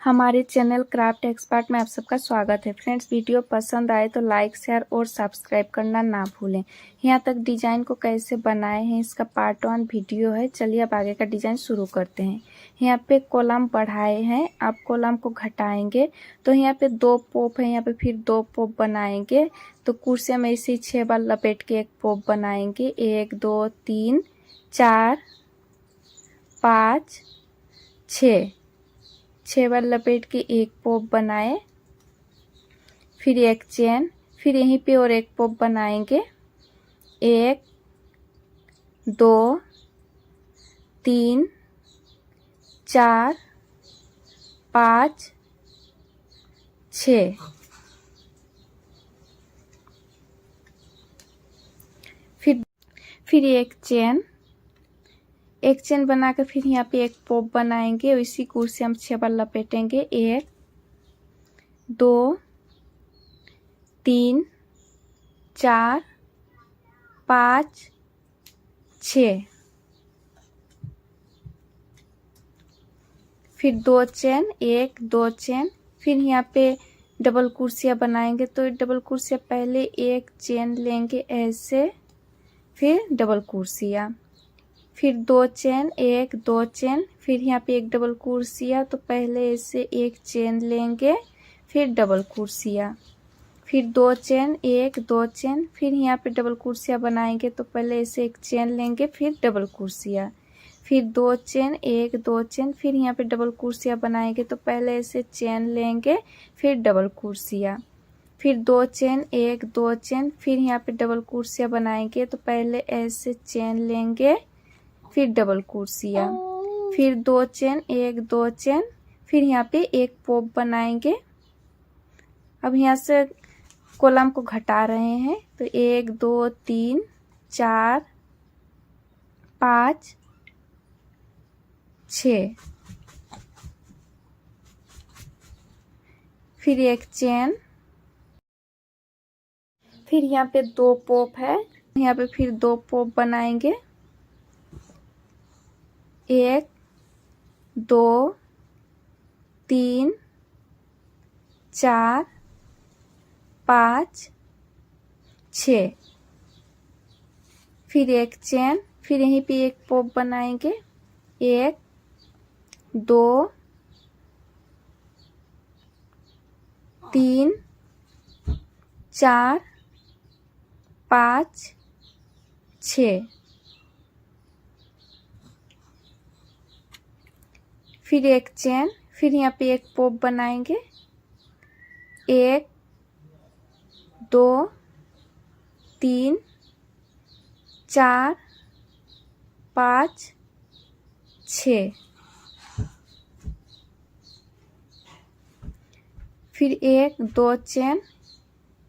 हमारे channel craft expert में आप सबका स्वागत है। फ्रेंड्स, वीडियो पसंद आए तो लाइक शेयर और सब्सक्राइब करना ना भूलें। यहाँ तक डिज़ाइन को कैसे बनाए हैं इसका पार्ट 1 वीडियो है। चलिए अब आगे का डिज़ाइन शुरू करते हैं। यहाँ पे कॉलम बढ़ाए हैं, आप कॉलम को घटाएंगे तो यहाँ पे 2 पोप है, यहाँ पे फिर 2 पोप बनाएंगे। तो कुर्सियाँ में इसी 6 बार लपेट के एक पोप बनाएंगे। 1 2 3 4 5 6 बार लपेट के एक पोप बनाए, फिर एक चेन, फिर यहीं पे और एक पोप बनाएंगे। 1 2 3 4 5 6। फिर एक चेन बनाकर फिर यहाँ पे एक पोप बनाएंगे और इसी कुर्सी हम 6 बार लपेटेंगे। 1 2 3 4 5 6। फिर 2 चेन, 1 2 चेन, फिर यहाँ पे डबल कुर्सियाँ बनाएंगे। तो डबल कुर्सियाँ पहले एक चेन लेंगे ऐसे, फिर डबल कुर्सियाँ, फिर 2 चेन, 1 2 चेन, फिर यहाँ पे एक डबल कुर्सियाँ। तो पहले ऐसे एक चेन लेंगे, फिर डबल कुर्सियाँ, फिर 2 चेन, 1 2 चेन, फिर यहाँ पे डबल कुर्सियाँ बनाएंगे। तो पहले ऐसे एक चेन लेंगे, फिर डबल कुर्सियाँ, फिर 2 चेन, 1 2 चेन, फिर यहाँ पे डबल कुर्सियाँ बनाएंगे। तो पहले ऐसे चेन लेंगे, फिर डबल कुर्सियाँ, फिर 2 चेन, 1 2 चेन, फिर यहाँ पे डबल कुर्सियाँ बनाएंगे। तो पहले ऐसे चेन लेंगे, फिर डबल कुर्सियाँ, फिर 2 चेन, 1 2 चेन, फिर यहाँ पे एक पोप बनाएंगे। अब यहाँ से कॉलम को घटा रहे हैं। तो 1 2 3 4 5 6, फिर एक चेन, फिर यहाँ पे 2 पोप है, यहाँ पे फिर 2 पोप बनाएंगे। 1 2 3 4 5 6, फिर एक चेन, फिर यहीं पे एक पोप बनाएंगे। 1 2 3 4 5 6, फिर एक चेन, फिर यहाँ पे एक पोप बनाएंगे। 1 2 3 4 5 6, फिर 1 2 चेन,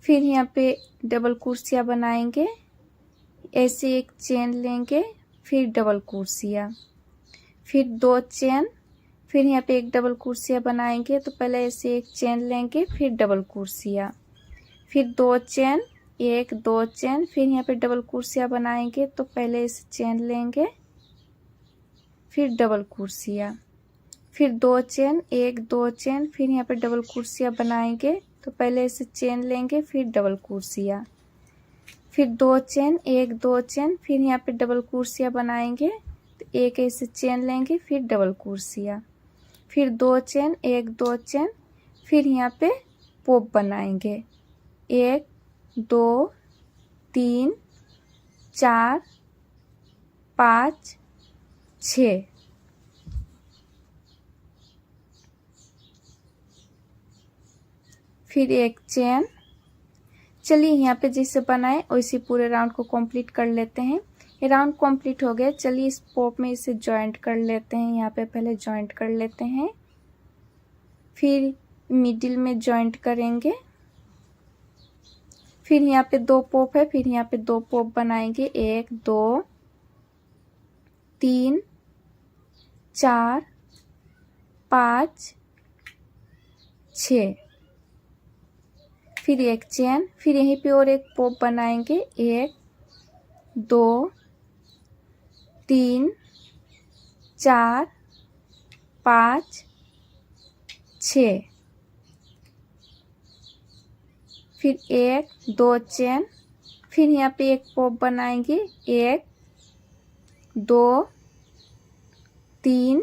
फिर यहाँ पे डबल कुर्सियाँ बनाएंगे। ऐसे एक चेन लेंगे, फिर डबल कुर्सियाँ, फिर 2 चेन, फिर यहाँ पे एक डबल कुर्सियाँ बनाएंगे। तो पहले ऐसे एक चेन लेंगे, फिर डबल कुर्सियाँ, फिर 2 चेन, 1 2 चेन, फिर यहाँ पे डबल कुर्सियाँ बनाएंगे। तो पहले ऐसे चेन लेंगे, फिर डबल कुर्सियाँ, फिर 2 चेन, 1 2 चेन, फिर यहाँ पे डबल कुर्सियाँ बनाएंगे। तो पहले ऐसे चेन लेंगे, फिर डबल कुर्सियाँ, फिर 2 चेन, 1 2 चेन, फिर यहाँ पे डबल कुर्सियाँ बनाएंगे। तो एक ऐसे चेन लेंगे, फिर डबल कुर्सियाँ, फिर 2 चेन, 1 2 चेन, फिर यहाँ पे पोप बनाएंगे। 1 2 3 4 5 6, फिर एक चेन। चलिए यहाँ पे जैसे बनाए वैसे पूरे राउंड को कंप्लीट कर लेते हैं। ये राउंड कंप्लीट हो गया। चलिए इस पोप में इसे जॉइंट कर लेते हैं। यहाँ पे पहले जॉइंट कर लेते हैं, फिर मिडिल में जॉइंट करेंगे, फिर यहाँ पे 2 पोप है, फिर यहाँ पे 2 पोप बनाएंगे। 1 2 3 4 5 6, फिर एक चेन, फिर यहीं पे और एक पोप बनाएंगे। 1 2 3 4 5 6, फिर 1 2 चेन, फिर यहाँ पे एक पॉप बनाएंगे, 1 2 3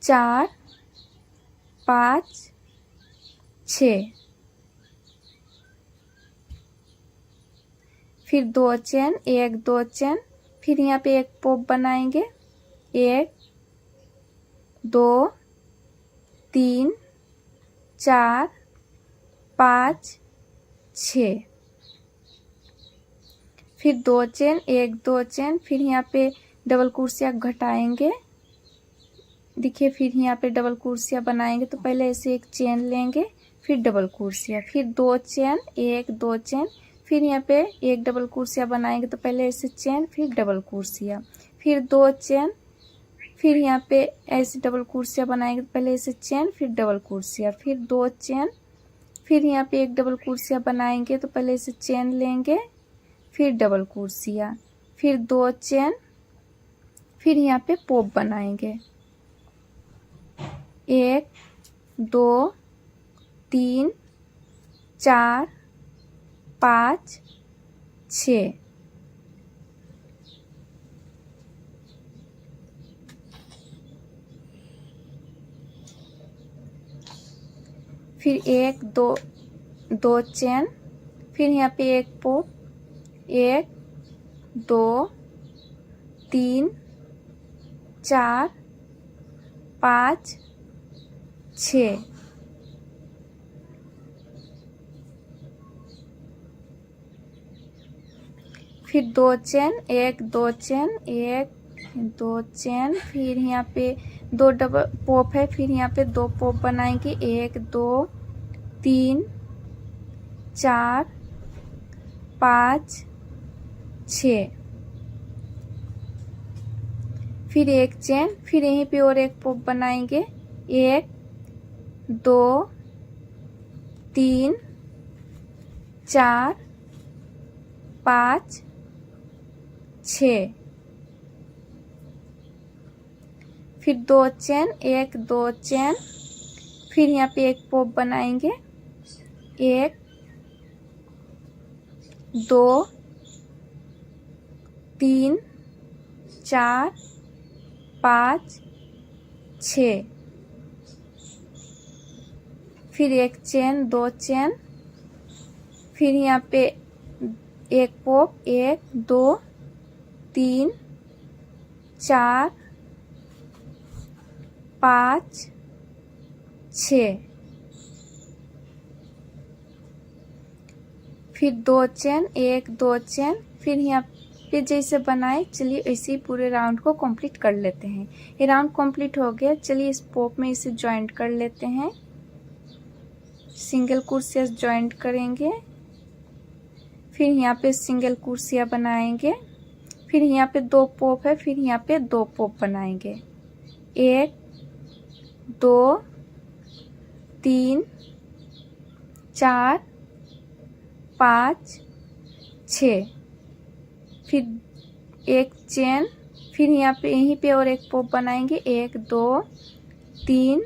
4 5 6, फिर 2 चेन, 1 2 चेन, फिर यहाँ पे एक पॉप बनाएंगे, 1 2 3 4 5 6, फिर 2 चेन, 1 2 चेन, फिर यहाँ पे डबल कुर्सियाँ घटाएंगे। देखिए फिर यहाँ पे डबल कुर्सियाँ बनाएंगे तो पहले ऐसे एक चेन लेंगे, फिर डबल कुर्सियाँ, फिर 2 चेन, 1 2 चेन, फिर यहाँ पे एक डबल कुर्सियाँ बनाएंगे तो पहले ऐसे चेन, फिर डबल कुर्सियाँ, फिर 2 चेन, फिर यहाँ पे ऐसे डबल कुर्सियाँ बनाएंगे तो पहले ऐसे चेन, फिर डबल कुर्सियाँ, फिर 2 चेन, फिर यहाँ पे एक डबल कुर्सियाँ बनाएंगे तो पहले ऐसे चेन लेंगे, फिर डबल कुर्सियाँ, फिर 2 चेन, फिर यहाँ पे पॉप बनाएंगे, 1 2 3 4 5 6, फिर 1 2 चेन, फिर यहाँ पे एक पॉप, 1 2 3 4 5 6, फिर 2 चेन, 1 2 चेन, 1 2 चेन, फिर यहाँ पे 2 डबल पॉप है, फिर यहाँ पे 2 पॉप बनाएंगे, 1 2 3 4 5 6, फिर एक चेन, फिर यहीं पे और एक पॉप बनाएंगे, 1 2 3 4 5 6, फिर 2 चेन, 1 2 चेन, फिर यहाँ पे एक पॉप बनाएंगे, 1 2 3 4 5 6, फिर एक चेन, 2 चेन, फिर यहाँ पे एक पॉप, 1 2 3 4 5 6, फिर 2 चेन, 1 2 चेन, फिर यहाँ पे जैसे बनाए चलिए ऐसे ही पूरे राउंड को कंप्लीट कर लेते हैं। ये राउंड कंप्लीट हो गया, चलिए इस पॉप में इसे जॉइंट कर लेते हैं। सिंगल कुर्सियाँ जॉइंट करेंगे, फिर यहाँ पे सिंगल कुर्सियाँ बनाएंगे, फिर यहाँ पे 2 पॉप है, फिर यहाँ पे 2 पॉप बनाएंगे, 1 2 3 4 5 6, फिर एक चेन, फिर यहाँ पे यहीं पे और एक पॉप बनाएंगे, 1 2 3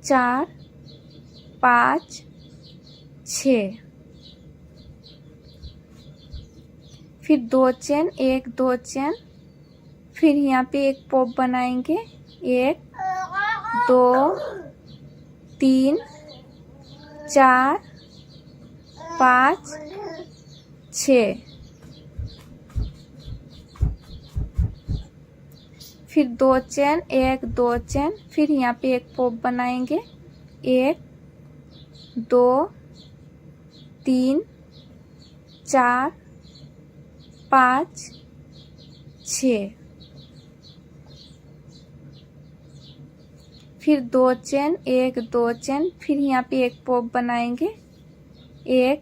4 5 6, फिर 2 चेन, 1 2 चेन, फिर यहाँ पे एक पॉप बनाएंगे, 1 2 3 4 5 6, फिर 2 चेन, 1 2 चेन, फिर यहाँ पे एक पॉप बनाएंगे, 1 2 3 4 5 6, फिर 2 चेन, 1 2 चेन, फिर यहाँ पे एक पॉप बनाएंगे, 1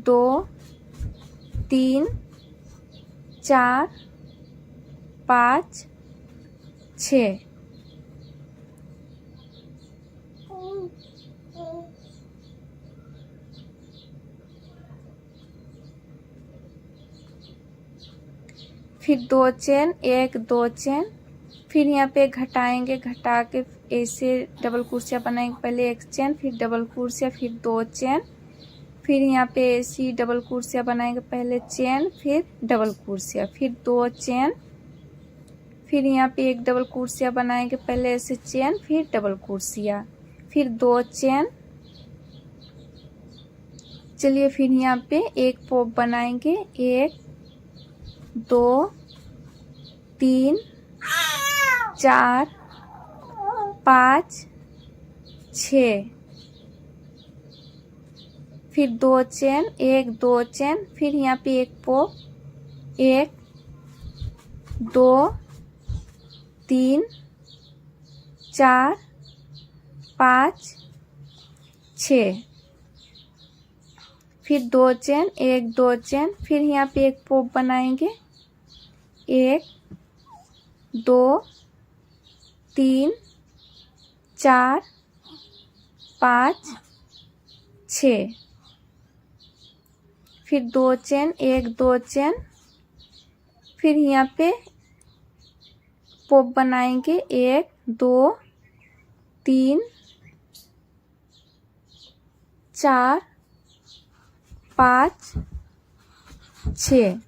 2 3 4 5 6, फिर 2 चेन, 1 2 चेन, फिर यहाँ पे घटाएंगे, घटा के ऐसे डबल कुर्सियाँ बनाएंगे। पहले एक चेन, फिर डबल कुर्सियाँ, फिर 2 चेन, फिर यहाँ पे ऐसी डबल कुर्सियाँ बनाएंगे। पहले चेन, फिर डबल कुर्सियाँ, फिर 2 चेन, फिर यहाँ पे एक डबल कुर्सियाँ बनाएंगे। पहले ऐसे चेन, फिर डबल कुर्सियाँ, फिर 2 चेन। चलिए फिर यहाँ पे एक पॉप बनाएंगे। 1 2 3 4 5 6, फिर 2 चेन, 1 2 चेन, फिर यहाँ पे एक पॉप। 1 2 3 4 5 6, फिर 2 चेन, 1 2 चेन, फिर यहाँ पे एक पॉप बनाएंगे। 1 2 3 4 5 6, फिर 2 चेन, 1 2 चेन, फिर यहाँ पे पॉप बनाएंगे। 1 2 3 4 5 6,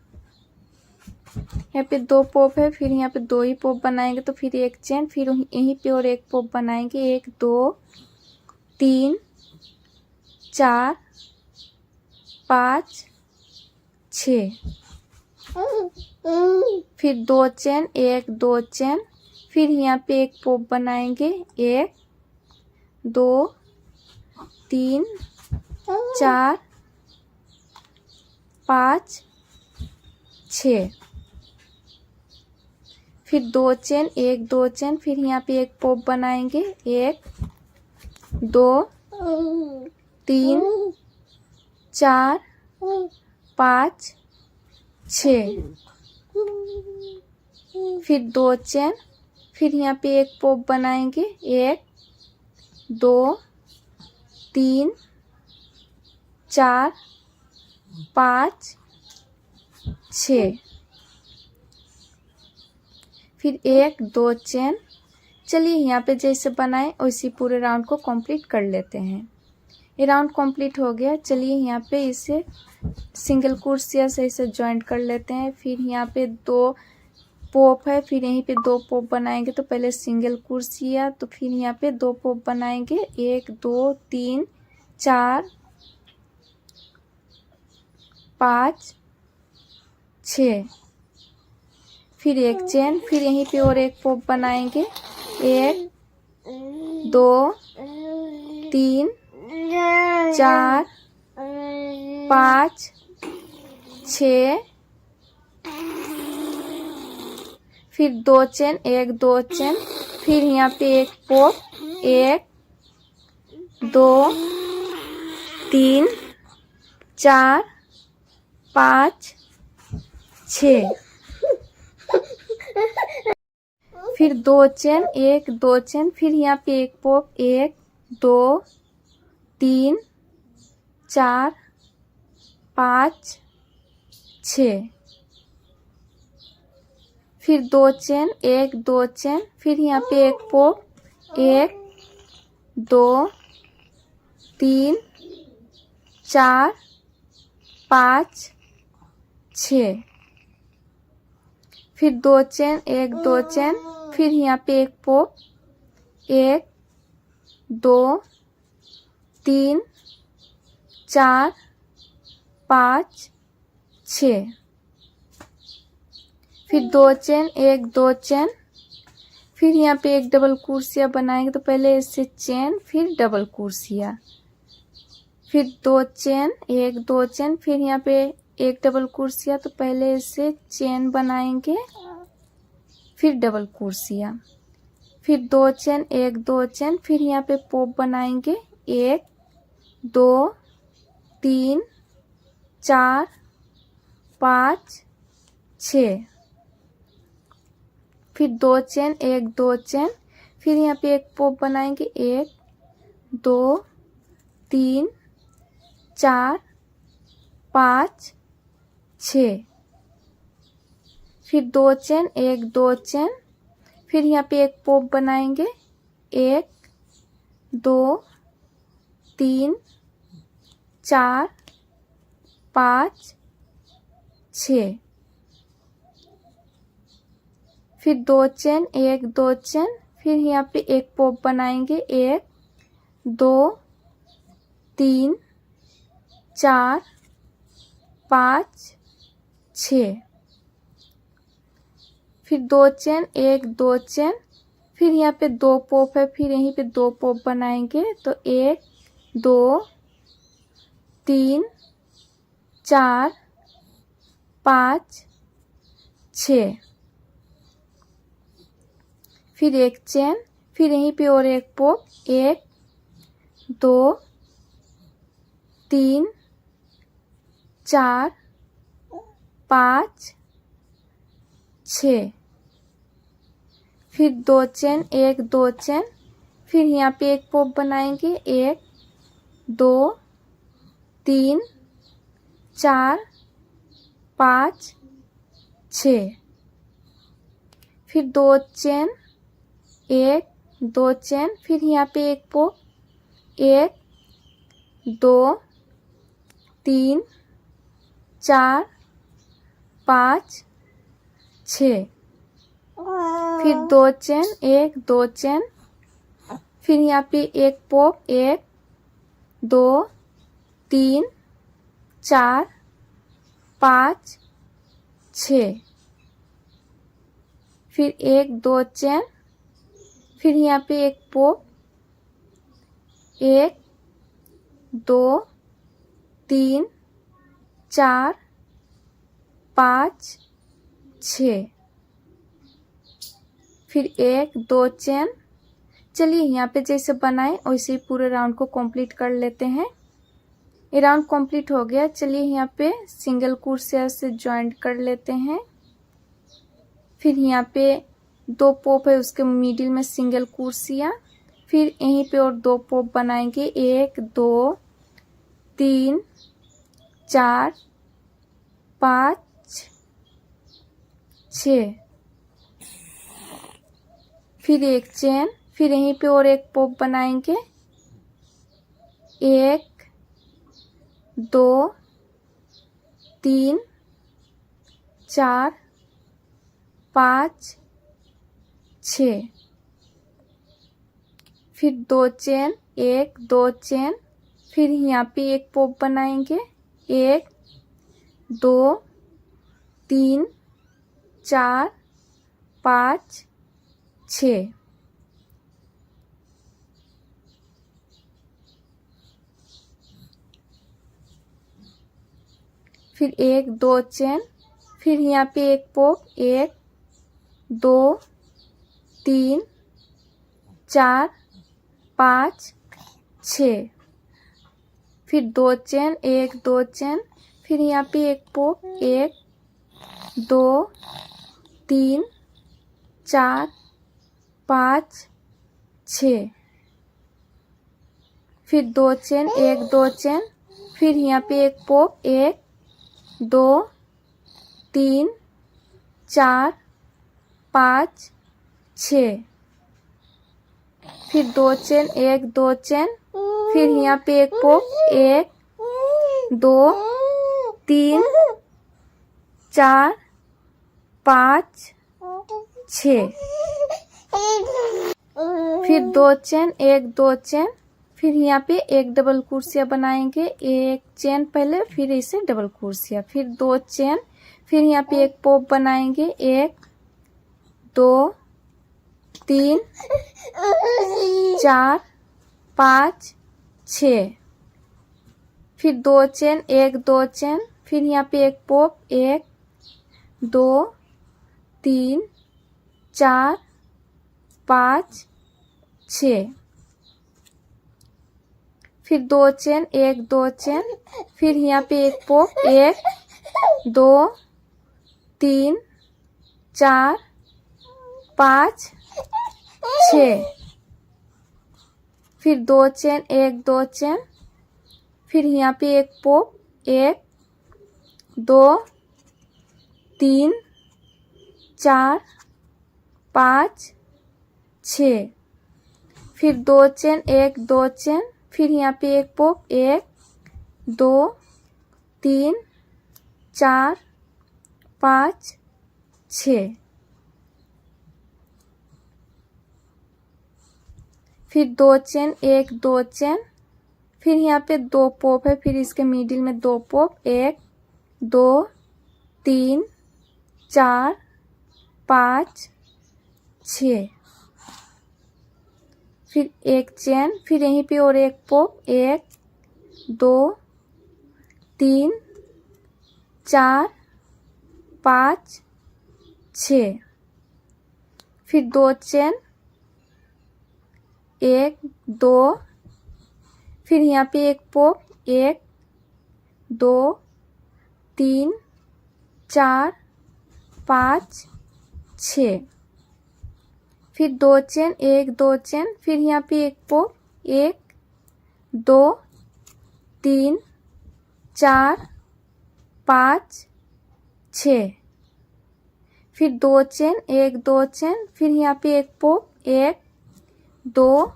यहाँ पे 2 पॉप है, फिर यहाँ पे 2 ही पॉप बनाएंगे। तो फिर एक चेन, फिर यहीं पे और एक पॉप बनाएंगे। 1 2 3 4 5 6, फिर 2 चेन, 1 2 चेन, फिर यहाँ पे एक पॉप बनाएंगे। 1 2 3 4 5 6, फिर 2 चेन, 1 2 चेन, फिर यहाँ पे एक पॉप बनाएंगे। 1 2 3 4 5 6, फिर 2 चेन, फिर यहाँ पे एक पॉप बनाएंगे। 1 2 3 4 5 6, फिर 1 2 चेन। चलिए यहाँ पे जैसे बनाए वैसे पूरे राउंड को कंप्लीट कर लेते हैं। ये राउंड कंप्लीट हो गया। चलिए यहाँ पे इसे सिंगल कुर्सिया से इसे जॉइंट कर लेते हैं। फिर यहाँ पे 2 पॉप है, फिर यहीं पे 2 पॉप बनाएंगे। तो पहले सिंगल कुर्सिया, तो फिर यहाँ पे 2 पॉप बनाएंगे। 1 2 3 4 5 6, फिर एक चेन, फिर यहीं पे और एक पॉप बनाएंगे। 1 2 3 4 5 6, फिर 2 चेन, 1 2 चेन, फिर यहाँ पे एक पॉप। 1 2 3 4 5 6, फिर 2 चेन, 1 2 चेन, फिर यहाँ पे एक पॉप। 1 2 3 4 5 6, फिर 2 चेन, 1 2 चेन, फिर यहाँ पे एक पॉप। 1 2 3 4 5 6, फिर 2 चेन, 1 2 चेन, फिर यहाँ पे एक पॉप। 1 2 3 4 5 6, फिर 2 चेन, 1 2 चेन, फिर यहाँ पे एक डबल कुर्सिया बनाएंगे। तो पहले इससे चेन, फिर डबल कुर्सिया, फिर 2 चेन, 1 2 चेन, फिर यहाँ पे एक डबल कुर्सिया। तो पहले इससे चेन बनाएंगे, फिर डबल कुर्सिया, फिर 2 चेन, 1 2 चेन, फिर यहाँ पे पॉप बनाएंगे। 1 2 3 4 5 6, फिर 2 चेन, 1 2 चेन, फिर यहाँ पे एक पॉप बनाएंगे। 1 2 3 4 5 6, फिर 2 चेन, 1 2 चेन, फिर यहाँ पे एक पॉप बनाएंगे। 1 2 3 4 5 6, फिर 2 चेन 1 2 चेन, फिर यहाँ पे एक पॉप बनाएंगे 1 2 3 4 5 6, फिर 2 चेन 1 2 चेन, फिर यहाँ पे 2 पॉप है, फिर यहीं पे 2 पॉप बनाएंगे तो 1 2 3 4 5 6, फिर 1 चेन, फिर यहीं पे और एक पॉप 1 2 3 4 5 6, फिर 2 चेन 1 2 चेन, फिर यहाँ पे एक पॉप बनाएंगे 1 2 3 4 5 6, फिर 2 चेन 1 2 चेन, फिर यहाँ पे एक पॉप 1 2 3 4 5 6, फिर 2 चेन 1 2 चेन, फिर यहाँ पे एक पॉप 1 2 3 4 5 6, फिर 1 2 चेन, फिर यहाँ पे एक पॉप 1 2 3 4 5 6, फिर 1 2 चेन। चलिए यहाँ पे जैसे बनाए वैसे ही पूरे राउंड को कंप्लीट कर लेते हैं। ये राउंड कंप्लीट हो गया। चलिए यहाँ पे सिंगल क्रोशिया से ज्वाइंट कर लेते हैं। फिर यहाँ पे 2 पॉप है, उसके मिडिल में सिंगल क्रोशिया, फिर यहीं पे और 2 पॉप बनाएंगे 1 2 3 4 5 6, फिर 1 चेन, फिर यहीं पे और एक पॉप बनाएंगे 1 2 3 4 5 6, फिर 2 चेन 1 2 चेन, फिर यहाँ पे एक पॉप बनाएंगे 1 2 3 4 5 6, फिर 1 2 चेन, फिर यहाँ पे एक पॉप 1 2 3 4 5 6, फिर 2 चेन 1 2 चेन, फिर यहाँ पे एक पॉप 1 2 3 4 5 6, फिर 2 चेन 1 2 चेन, फिर यहाँ पे एक पॉप 1 2 3 4 5 6, फिर 2 चेन 1 2 चेन, फिर यहाँ पे एक पॉप 1 2 3 4 5 6, फिर 2 चेन 1 2 चेन, फिर यहाँ पे एक डबल क्रोशिया बनाएंगे 1 चेन पहले, फिर इसे डबल क्रोशिया, फिर 2 चेन, फिर यहाँ पे एक पॉप बनाएंगे 1 2 3 4 5 6, फिर 2 चेन 1 2 चेन, फिर यहाँ पे एक पॉप 1 2 3 4 5 6, फिर 2 चेन 1 2 चेन, फिर यहाँ पे एक पॉप 1 2 3 4 5 6, फिर 2 चेन 1 2 चेन, फिर यहाँ पे एक पॉप 1 2 3 4 5 6, फिर 2 चेन, 1 2 चेन, फिर यहाँ पे एक पॉप, 1 2 3 4 5 6, फिर 2 चेन, 1 2 चेन, फिर यहाँ पे 2 पॉप है, फिर इसके मिडिल में 2 पॉप, 1 2 3 4 5 6, फिर 1 चेन, फिर यहीं पे और एक पॉप, 1 2 3 4 5 6, फिर 2 चेन, 1 2, फिर यहाँ पे एक पॉप, 1 2 3 4 5 6, फिर 2 चेन, 1 2 चेन, फिर यहाँ पे एक पॉप, 1 2 3 4 5 6, फिर 2 चेन, 1 2 चेन, फिर यहाँ पे एक पॉप, 1 2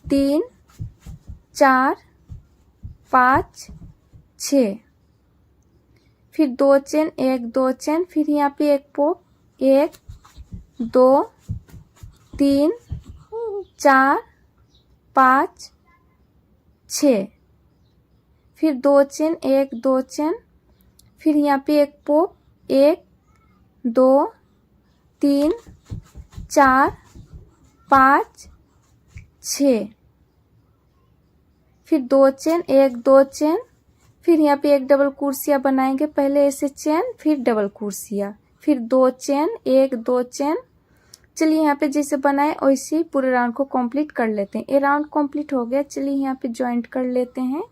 3 4 5 6, फिर 2 चेन, 1 2 चेन, फिर यहाँ पे एक पॉप, 1 2 3 4 5 6, फिर 2 चेन, 1 2 चेन, फिर यहाँ पे एक पॉप, 1 2 3 4 5 6, फिर 2 चेन, 1 2 चेन, फिर यहाँ पे एक डबल कुर्सिया बनाएंगे, पहले ऐसे चेन फिर डबल कुर्सिया, फिर 2 चेन, 1 2 चेन। चलिए यहाँ पे जैसे बनाए वैसे ही पूरे राउंड को कंप्लीट कर लेते हैं। ये राउंड कंप्लीट हो गया, चलिए यहाँ पे ज्वाइंट कर लेते हैं।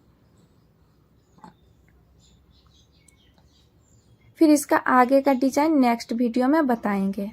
फिर इसका आगे का डिजाइन नेक्स्ट वीडियो में बताएंगे।